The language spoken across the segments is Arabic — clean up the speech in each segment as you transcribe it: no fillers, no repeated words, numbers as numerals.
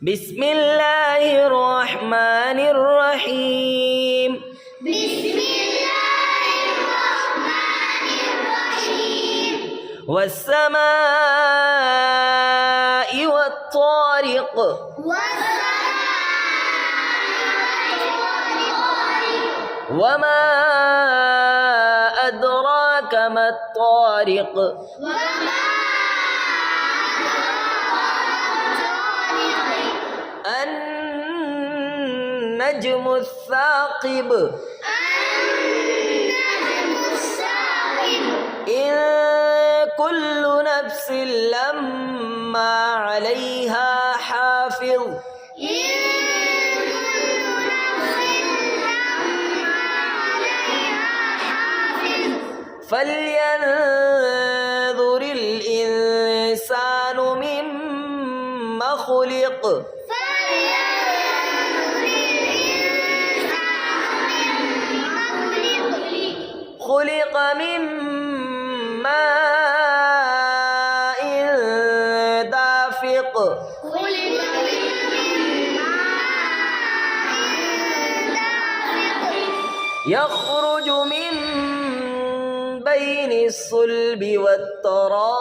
بسم الله الرحمن الرحيم. بسم الله الرحمن الرحيم. والسماء والطارق. وما أدراك ما الطارق. النجم الثاقب. إن كل نفس لما عليها حافظ. فلينظر الإنسان مما خلق. خلق من ماء دافق. يخرج من بين الصلب والترائب.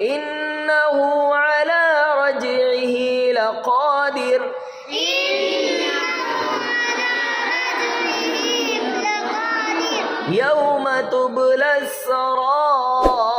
إنه على رجعه لقادر. يوم تبلى السرائر.